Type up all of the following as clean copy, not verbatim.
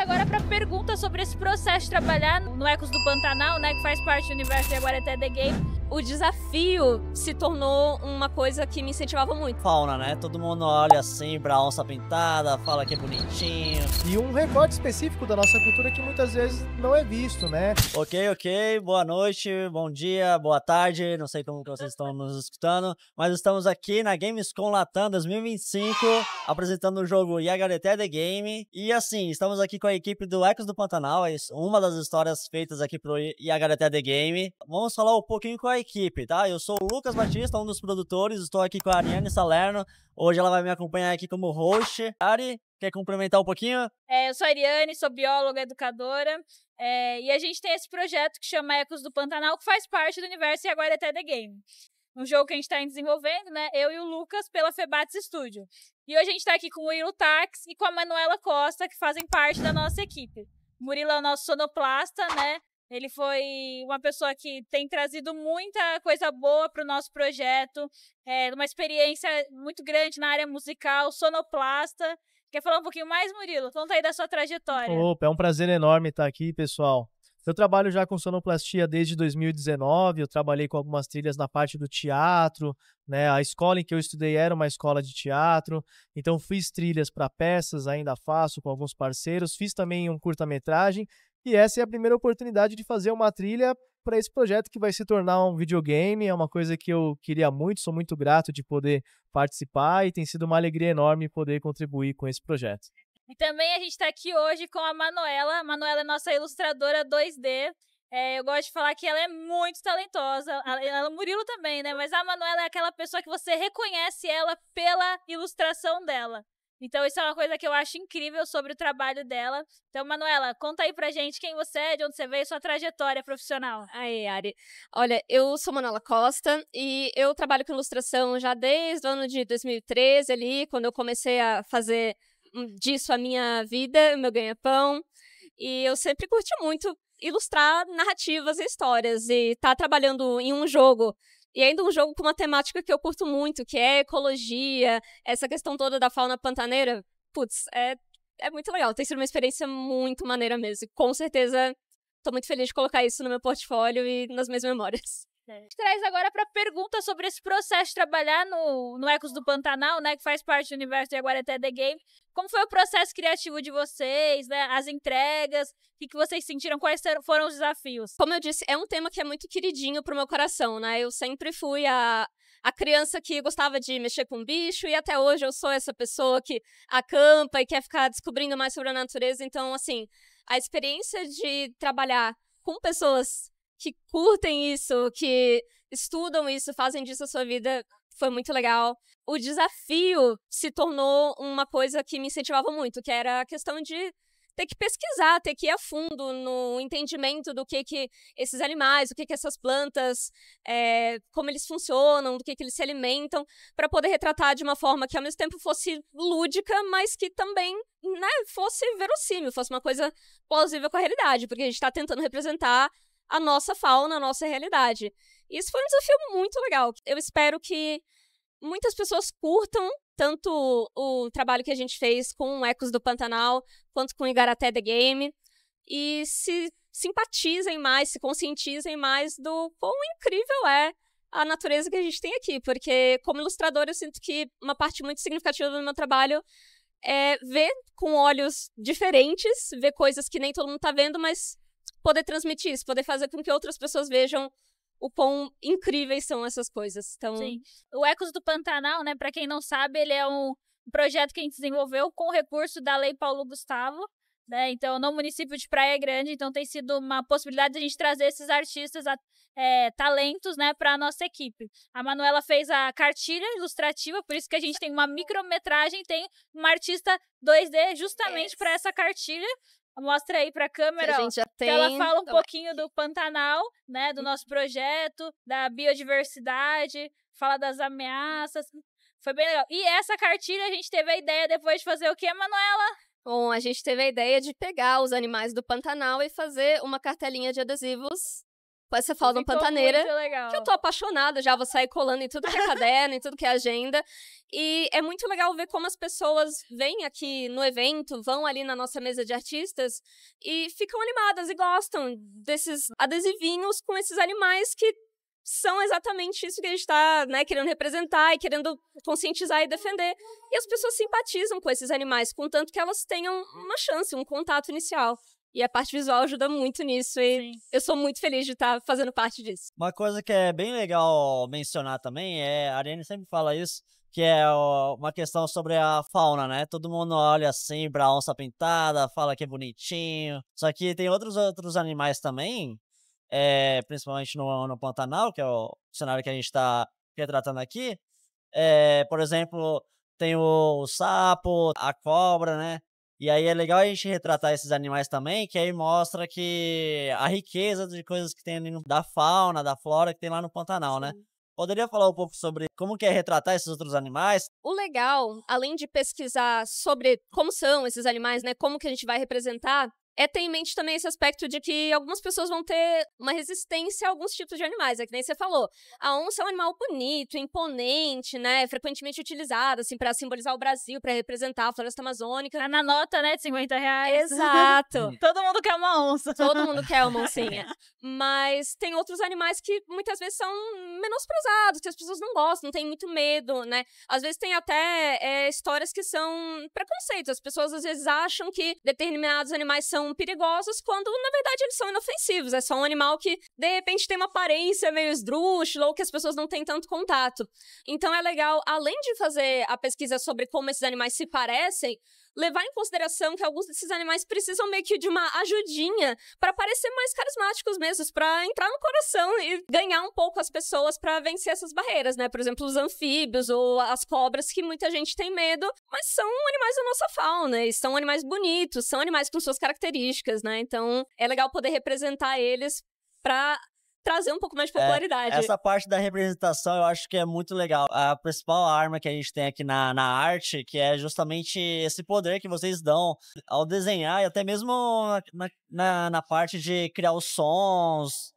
agora para pergunta sobre esse processo de trabalhar no Ecos do Pantanal, né, que faz parte do universo de Jaguareté The Game. O desafio se tornou uma coisa que me incentivava muito. Fauna, né? Todo mundo olha assim pra onça pintada, fala que é bonitinho. E um recorte específico da nossa cultura que muitas vezes não é visto, né? Ok. Boa noite, bom dia, boa tarde. Não sei como que vocês estão nos escutando, mas estamos aqui na Gamescom Latam 2025, apresentando o jogo Jaguareté The Game. E assim, estamos aqui com a equipe do Ecos do Pantanal, uma das histórias feitas aqui pro Jaguareté The Game. Vamos falar um pouquinho com a equipe, tá? Eu sou o Lucas Batista, um dos produtores, estou aqui com a Ariane Salerno. Hoje ela vai me acompanhar aqui como host. Ari, quer complementar um pouquinho? Eu sou a Ariane, sou bióloga, educadora, e a gente tem esse projeto que chama Ecos do Pantanal, que faz parte do universo Jaguareté The Game. Um jogo que a gente está desenvolvendo, né? Eu e o Lucas, pela Febates Studio. E hoje a gente está aqui com o Murilo Tax e com a Manuela Costa, que fazem parte da nossa equipe. O Murilo é o nosso sonoplasta, né? Ele foi uma pessoa que tem trazido muita coisa boa para o nosso projeto, uma experiência muito grande na área musical, sonoplasta. Quer falar um pouquinho mais, Murilo? Conta aí da sua trajetória. Opa, é um prazer enorme estar aqui, pessoal. Eu trabalho já com sonoplastia desde 2019, eu trabalhei com algumas trilhas na parte do teatro, né? A escola em que eu estudei era uma escola de teatro, então fiz trilhas para peças, ainda faço com alguns parceiros, fiz também um curta-metragem, e essa é a primeira oportunidade de fazer uma trilha para esse projeto que vai se tornar um videogame. É uma coisa que eu queria muito, sou muito grato de poder participar e tem sido uma alegria enorme poder contribuir com esse projeto. E também a gente está aqui hoje com a Manuela. A Manuela é nossa ilustradora 2D. Eu gosto de falar que ela é muito talentosa. O Murilo também, né? Mas a Manuela é aquela pessoa que você reconhece ela pela ilustração dela. Então isso é uma coisa que eu acho incrível sobre o trabalho dela. Então, Manuela, conta aí pra gente quem você é, de onde você veio, sua trajetória profissional. Aí, Ari. Olha, eu sou Manuela Costa e eu trabalho com ilustração já desde o ano de 2013 ali, quando eu comecei a fazer disso a minha vida, o meu ganha-pão. E eu sempre curti muito ilustrar narrativas e histórias. E estar trabalhando em um jogo, e ainda um jogo com uma temática que eu curto muito, que é ecologia, essa questão toda da fauna pantaneira, putz, é muito legal. Tem sido uma experiência muito maneira mesmo. E com certeza, tô muito feliz de colocar isso no meu portfólio e nas minhas memórias. A gente traz agora para pergunta sobre esse processo de trabalhar no Ecos do Pantanal, né, que faz parte do universo de Jaguareté The Game. Como foi o processo criativo de vocês, né, as entregas, o que vocês sentiram, quais foram os desafios? Como eu disse, é um tema que é muito queridinho pro meu coração, né? Eu sempre fui a criança que gostava de mexer com bicho e até hoje eu sou essa pessoa que acampa e quer ficar descobrindo mais sobre a natureza. Então, assim, a experiência de trabalhar com pessoas que curtem isso, que estudam isso, fazem disso a sua vida, foi muito legal. O desafio se tornou uma coisa que me incentivava muito, que era a questão de ter que pesquisar, ter que ir a fundo no entendimento do que esses animais, do que essas plantas, como eles funcionam, do que eles se alimentam, para poder retratar de uma forma que ao mesmo tempo fosse lúdica, mas que também, né, fosse verossímil, fosse uma coisa plausível com a realidade, porque a gente está tentando representar a nossa fauna, a nossa realidade. E isso foi um desafio muito legal. Eu espero que muitas pessoas curtam tanto o trabalho que a gente fez com o Ecos do Pantanal, quanto com o Jaguareté The Game, e se simpatizem mais, se conscientizem mais do quão incrível é a natureza que a gente tem aqui, porque como ilustradora eu sinto que uma parte muito significativa do meu trabalho é ver com olhos diferentes, ver coisas que nem todo mundo tá vendo, mas poder transmitir isso, poder fazer com que outras pessoas vejam o quão incríveis são essas coisas. Então... Sim. O Ecos do Pantanal, né, para quem não sabe, ele é um projeto que a gente desenvolveu com recurso da Lei Paulo Gustavo, né, então no município de Praia Grande, então tem sido uma possibilidade de a gente trazer esses artistas, talentos, né, para a nossa equipe. A Manuela fez a cartilha ilustrativa, por isso que a gente tem uma micrometragem, tem uma artista 2D justamente para essa cartilha. Mostra aí pra câmera, que a gente já tem. Ela fala um pouquinho do Pantanal, né, do nosso projeto, da biodiversidade, fala das ameaças, foi bem legal. E essa cartilha a gente teve a ideia depois de fazer o quê, Manuela? Bom, a gente teve a ideia de pegar os animais do Pantanal e fazer uma cartelinha de adesivos com essa Fauna Ficou Pantaneira. muito legal. Que eu tô apaixonada já, vou sair colando em tudo que é caderno, em tudo que é agenda. E é muito legal ver como as pessoas vêm aqui no evento, vão ali na nossa mesa de artistas e ficam animadas e gostam desses adesivinhos com esses animais que são exatamente isso que a gente tá, né, querendo representar e querendo conscientizar e defender. E as pessoas simpatizam com esses animais, contanto que elas tenham uma chance, um contato inicial. E a parte visual ajuda muito nisso e Sim. eu sou muito feliz de estar fazendo parte disso. Uma coisa que é bem legal mencionar também, a Ariane sempre fala isso, que é uma questão sobre a fauna, né? Todo mundo olha assim pra onça pintada, fala que é bonitinho. Só que tem outros animais também, principalmente no Pantanal, que é o cenário que a gente tá retratando aqui. Por exemplo, tem o sapo, a cobra, né? E aí é legal a gente retratar esses animais também, que aí mostra que a riqueza de coisas que tem ali da fauna, da flora que tem lá no Pantanal, né? Poderia falar um pouco sobre como que é retratar esses outros animais? O legal, além de pesquisar sobre como são esses animais, né, como que a gente vai representar, é ter em mente também esse aspecto de que algumas pessoas vão ter uma resistência a alguns tipos de animais. É que nem você falou. A onça é um animal bonito, imponente, né? Frequentemente utilizado, assim, pra simbolizar o Brasil, pra representar a floresta amazônica. Tá na nota, né, de R$50. Exato. Todo mundo quer uma onça. Todo mundo quer uma oncinha. Mas tem outros animais que muitas vezes são menosprezados, que as pessoas não gostam, não têm muito medo, né? Às vezes tem até histórias que são preconceitos. As pessoas às vezes acham que determinados animais são perigosos, quando na verdade eles são inofensivos. É só um animal que de repente tem uma aparência meio esdrúxula ou que as pessoas não têm tanto contato. Então é legal, além de fazer a pesquisa sobre como esses animais se parecem, levar em consideração que alguns desses animais precisam meio que de uma ajudinha para parecer mais carismáticos mesmo, para entrar no coração e ganhar um pouco as pessoas para vencer essas barreiras, né? Por exemplo, os anfíbios ou as cobras, que muita gente tem medo, mas são animais da nossa fauna, e são animais bonitos, são animais com suas características, né? Então, é legal poder representar eles para trazer um pouco mais de popularidade. Essa parte da representação eu acho que é muito legal. A principal arma que a gente tem aqui na arte, que é justamente esse poder que vocês dão ao desenhar, e até mesmo na parte de criar os sons,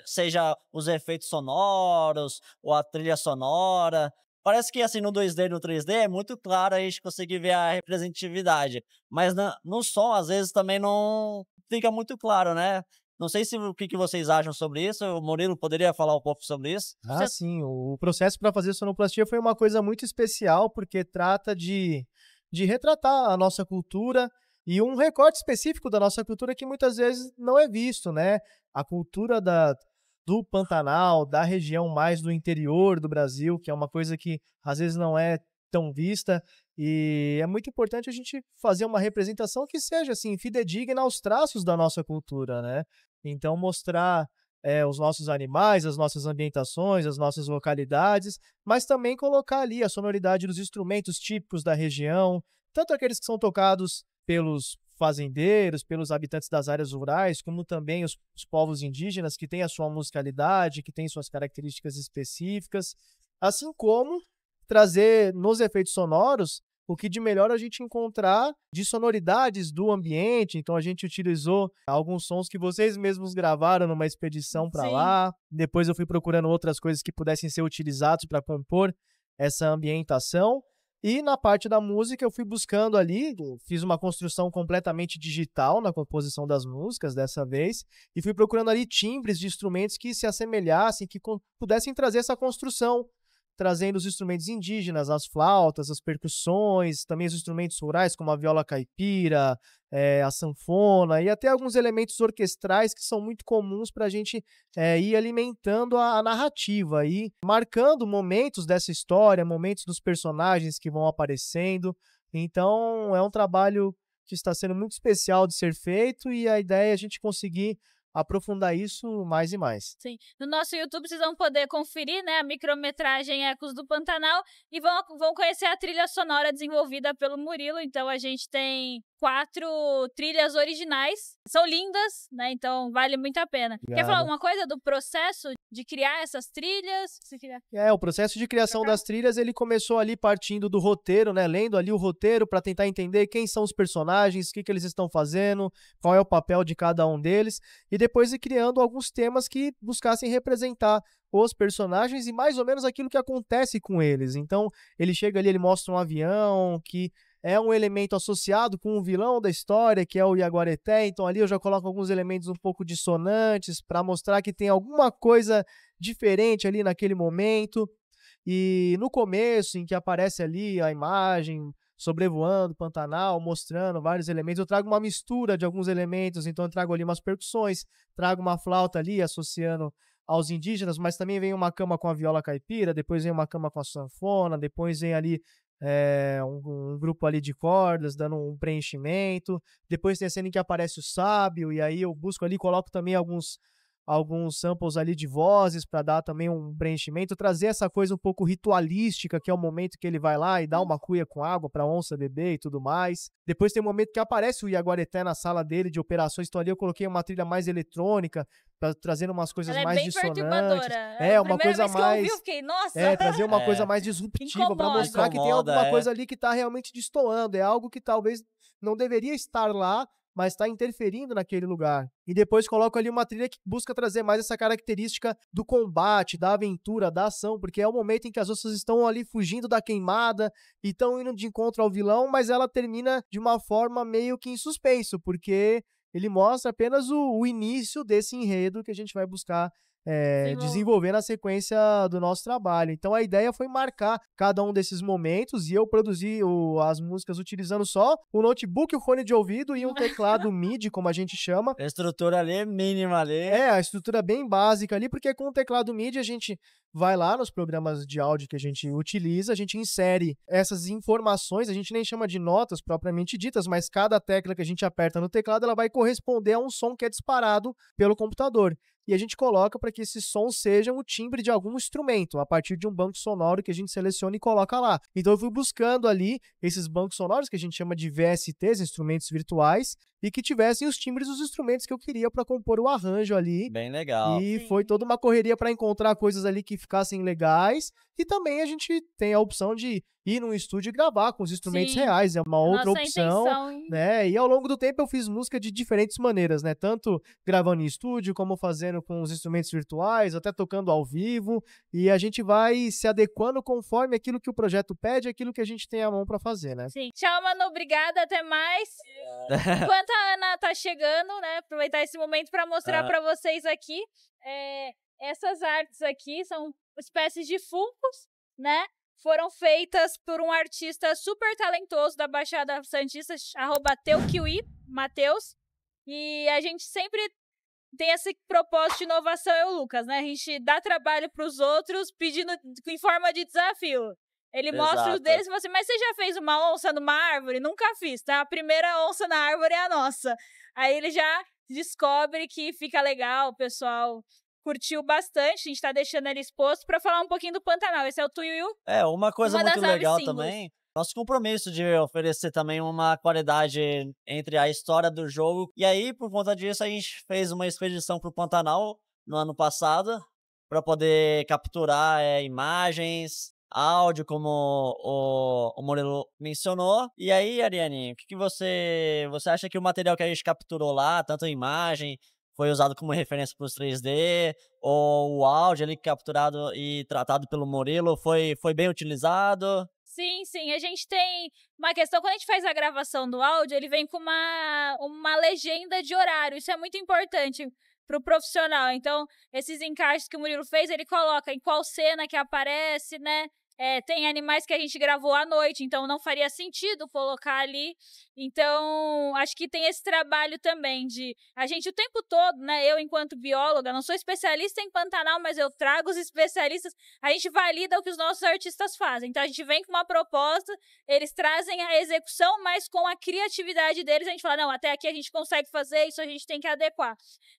seja os efeitos sonoros, ou a trilha sonora. Parece que assim no 2D e no 3D é muito claro a gente conseguir ver a representatividade, mas no som às vezes também não fica muito claro, né? Não sei o que vocês acham sobre isso. O Murilo poderia falar um pouco sobre isso? Ah, sim. O processo para fazer sonoplastia foi uma coisa muito especial, porque trata de retratar a nossa cultura e um recorte específico da nossa cultura que muitas vezes não é visto, né? A cultura do Pantanal, da região mais do interior do Brasil, que é uma coisa que às vezes não é tão vista, e é muito importante a gente fazer uma representação que seja assim fidedigna aos traços da nossa cultura, né? Então mostrar os nossos animais, as nossas ambientações, as nossas localidades, mas também colocar ali a sonoridade dos instrumentos típicos da região, tanto aqueles que são tocados pelos fazendeiros, pelos habitantes das áreas rurais, como também os povos indígenas, que têm a sua musicalidade, que têm suas características específicas, assim como trazer nos efeitos sonoros o que de melhor a gente encontrar de sonoridades do ambiente. Então a gente utilizou alguns sons que vocês mesmos gravaram numa expedição para lá. Depois eu fui procurando outras coisas que pudessem ser utilizados para compor essa ambientação. E na parte da música eu fui buscando ali, fiz uma construção completamente digital na composição das músicas dessa vez, e fui procurando ali timbres de instrumentos que se assemelhassem, que pudessem trazer essa construção, trazendo os instrumentos indígenas, as flautas, as percussões, também os instrumentos rurais, como a viola caipira, a sanfona, e até alguns elementos orquestrais que são muito comuns para a gente ir alimentando a narrativa, e marcando momentos dessa história, momentos dos personagens que vão aparecendo. Então, é um trabalho que está sendo muito especial de ser feito, e a ideia é a gente conseguir aprofundar isso mais e mais. Sim. No nosso YouTube vocês vão poder conferir, né, a micrometragem Ecos do Pantanal e vão conhecer a trilha sonora desenvolvida pelo Murilo. Então a gente tem 4 trilhas originais. São lindas, né? Então vale muito a pena. Obrigado. Quer falar alguma coisa do processo de criar essas trilhas? O processo de criação das trilhas, ele começou ali partindo do roteiro, né? Lendo ali o roteiro para tentar entender quem são os personagens, o que eles estão fazendo, qual é o papel de cada um deles, e depois ir criando alguns temas que buscassem representar os personagens e mais ou menos aquilo que acontece com eles. Então, ele chega ali, ele mostra um avião que é um elemento associado com o vilão da história, que é o Yaguareté. Então ali eu já coloco alguns elementos um pouco dissonantes para mostrar que tem alguma coisa diferente ali naquele momento. E no começo, em que aparece ali a imagem sobrevoando o Pantanal, mostrando vários elementos, eu trago uma mistura de alguns elementos. Então eu trago ali umas percussões, trago uma flauta ali associando aos indígenas, mas também vem uma cama com a viola caipira, depois vem uma cama com a sanfona, depois vem ali um grupo ali de cordas dando um preenchimento, depois tem a cena em que aparece o sábio, e aí eu busco ali, coloco também alguns samples ali de vozes para dar também um preenchimento, trazer essa coisa um pouco ritualística, que é o momento que ele vai lá e dá uma cuia com água para onça beber e tudo mais. Depois tem um momento que aparece o Yaguareté na sala dele de operações, então ali eu coloquei uma trilha mais eletrônica, trazendo umas coisas mais dissonantes. Uma coisa mais... Eu fiquei, nossa! Trazer uma coisa mais disruptiva para mostrar que tem alguma coisa ali que tá realmente destoando, é algo que talvez não deveria estar lá, mas está interferindo naquele lugar. E depois coloco ali uma trilha que busca trazer mais essa característica do combate, da aventura, da ação, porque é o momento em que as onças estão ali fugindo da queimada e estão indo de encontro ao vilão, mas ela termina de uma forma meio que em suspenso, porque ele mostra apenas o início desse enredo que a gente vai buscar desenvolver na sequência do nosso trabalho. Então a ideia foi marcar cada um desses momentos e eu produzi as músicas utilizando só o notebook, o fone de ouvido e um teclado MIDI, como a gente chama. A estrutura ali é mínima ali. A estrutura bem básica ali, porque com o teclado MIDI a gente vai lá nos programas de áudio que a gente utiliza, a gente insere essas informações, a gente nem chama de notas propriamente ditas, mas cada tecla que a gente aperta no teclado, ela vai corresponder a um som que é disparado pelo computador. E a gente coloca para que esses sons sejam o timbre de algum instrumento, a partir de um banco sonoro que a gente seleciona e coloca lá. Então eu fui buscando ali esses bancos sonoros, que a gente chama de VSTs, instrumentos virtuais, e que tivessem os timbres dos instrumentos que eu queria para compor o arranjo ali. Bem legal. E foi toda uma correria para encontrar coisas ali que ficassem legais. E também a gente tem a opção de ir num estúdio e gravar com os instrumentos reais. É uma outra opção, né? E ao longo do tempo eu fiz música de diferentes maneiras, né? Tanto gravando em estúdio, como fazendo com os instrumentos virtuais, até tocando ao vivo. E a gente vai se adequando conforme aquilo que o projeto pede, aquilo que a gente tem à mão para fazer, né? Sim. Tchau, Manu. Obrigada. Até mais. Enquanto a Ana tá chegando, né? Aproveitar esse momento para mostrar para vocês aqui. Essas artes aqui são espécies de funcos, né? Foram feitas por um artista super talentoso da Baixada Santista, @teukiwi, Matheus. E a gente sempre tem esse propósito de inovação, eu e o Lucas, né? A gente dá trabalho pros outros pedindo em forma de desafio. Ele mostra os deles e fala assim, mas você já fez uma onça numa árvore? Nunca fiz, tá? A primeira onça na árvore é a nossa. Aí ele já descobre que fica legal, o pessoal curtiu bastante, a gente tá deixando ele exposto pra falar um pouquinho do Pantanal. Esse é o Tuiuiu. Uma coisa muito legal também, nosso compromisso de oferecer também uma qualidade entre a história do jogo. E aí, por conta disso, a gente fez uma expedição pro Pantanal no ano passado para poder capturar imagens, áudio, como o Murilo mencionou. E aí, Ariane, o que você acha que o material que a gente capturou lá, tanto a imagem, foi usado como referência para os 3D, ou o áudio ali capturado e tratado pelo Murilo foi bem utilizado? Sim, a gente tem uma questão, quando a gente faz a gravação do áudio, ele vem com uma legenda de horário, isso é muito importante pro profissional. Então, esses encaixes que o Murilo fez, ele coloca em qual cena que aparece, né? Tem animais que a gente gravou à noite, então não faria sentido colocar ali. Então, acho que tem esse trabalho também de... A gente o tempo todo, né? Eu, enquanto bióloga, não sou especialista em Pantanal, mas eu trago os especialistas. A gente valida o que os nossos artistas fazem. Então, a gente vem com uma proposta, eles trazem a execução, mas com a criatividade deles, a gente fala, não, até aqui a gente consegue fazer, isso a gente tem que adequar.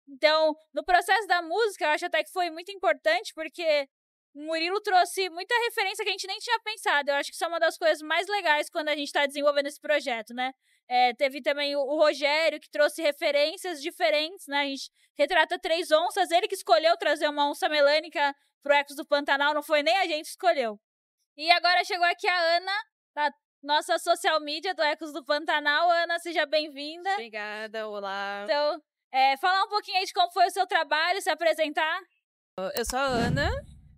Então, no processo da música, eu acho até que foi muito importante, porque O Murilo trouxe muita referência que a gente nem tinha pensado. Eu acho que isso é uma das coisas mais legais quando a gente tá desenvolvendo esse projeto, né? Teve também o Rogério, que trouxe referências diferentes, né? A gente retrata 3 onças, ele que escolheu trazer uma onça melânica pro Ecos do Pantanal, não foi nem a gente que escolheu. E agora chegou aqui a Ana, da nossa social media do Ecos do Pantanal. Ana, seja bem-vinda. Obrigada, olá. Então, falar um pouquinho aí de como foi o seu trabalho, se apresentar. Eu sou a Ana,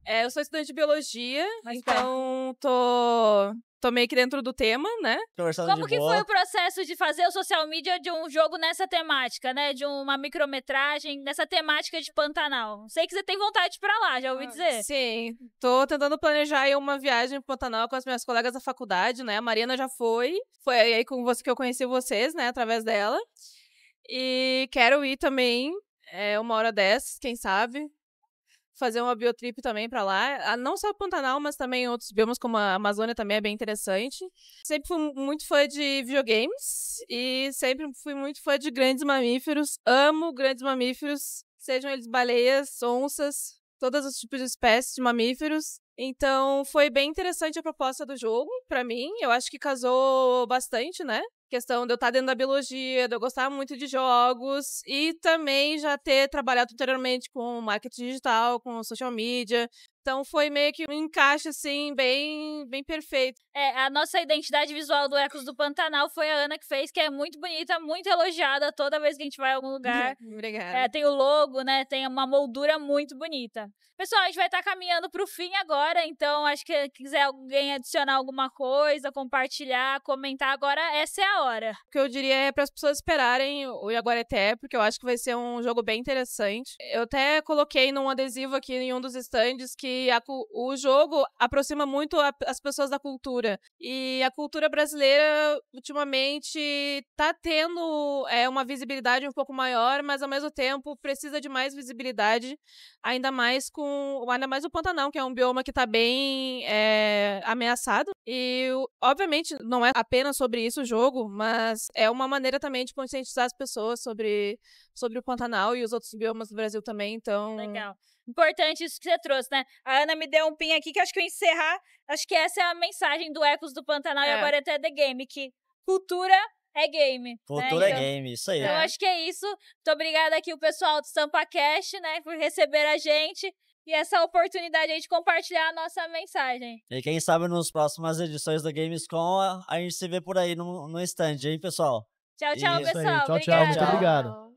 eu sou estudante de biologia, Mas então tô meio que dentro do tema, né? Conversando Como de que boa. foi o processo de fazer o social media de um jogo nessa temática, né? De uma micrometragem nessa temática de Pantanal? Sei que você tem vontade de ir pra lá, já ouvi dizer. Sim, tô tentando planejar aí uma viagem pro Pantanal com as minhas colegas da faculdade, né? A Mariana já foi aí com você que eu conheci vocês, né? Através dela. E quero ir também, uma hora dessas, quem sabe. Fazer uma biotrip também pra lá. Não só o Pantanal, mas também outros biomas, como a Amazônia também é bem interessante. Sempre fui muito fã de videogames e sempre fui muito fã de grandes mamíferos. Amo grandes mamíferos, sejam eles baleias, onças, todos os tipos de espécies de mamíferos. Então, foi bem interessante a proposta do jogo, pra mim. Eu acho que casou bastante, né? Questão de eu estar dentro da biologia, de eu gostar muito de jogos e também já ter trabalhado anteriormente com marketing digital, com social media. Então foi meio que um encaixe, assim, bem perfeito. A nossa identidade visual do Ecos do Pantanal foi a Ana que fez, que é muito bonita, muito elogiada toda vez que a gente vai a algum lugar. Obrigada. Tem o logo, né? Tem uma moldura muito bonita. Pessoal, a gente vai estar caminhando pro fim agora, então acho que quiser alguém adicionar alguma coisa, compartilhar, comentar, agora essa é a hora. O que eu diria é para as pessoas esperarem o Yaguareté, porque eu acho que vai ser um jogo bem interessante. Eu até coloquei num adesivo aqui em um dos stands que o jogo aproxima muito as pessoas da cultura. E a cultura brasileira, ultimamente, tá tendo uma visibilidade um pouco maior, mas ao mesmo tempo precisa de mais visibilidade, ainda mais o Pantanal, que é um bioma que tá bem ameaçado. E, obviamente, não é apenas sobre isso o jogo, mas é uma maneira também de conscientizar as pessoas sobre o Pantanal e os outros biomas do Brasil também, então... Legal. Importante isso que você trouxe, né? A Ana me deu um pin aqui que acho que eu ia encerrar. Acho que essa é a mensagem do Ecos do Pantanal e agora até The Game, que cultura é game. Cultura né? é game, isso aí. Então acho que é isso. Muito obrigada aqui o pessoal do StampaCast, né, por receber a gente e essa oportunidade aí de compartilhar a nossa mensagem. E quem sabe nas próximas edições da Gamescom a gente se vê por aí no stand, hein, pessoal? Tchau, tchau, Isso aí. pessoal. Tchau, tchau. Muito Obrigada. obrigado.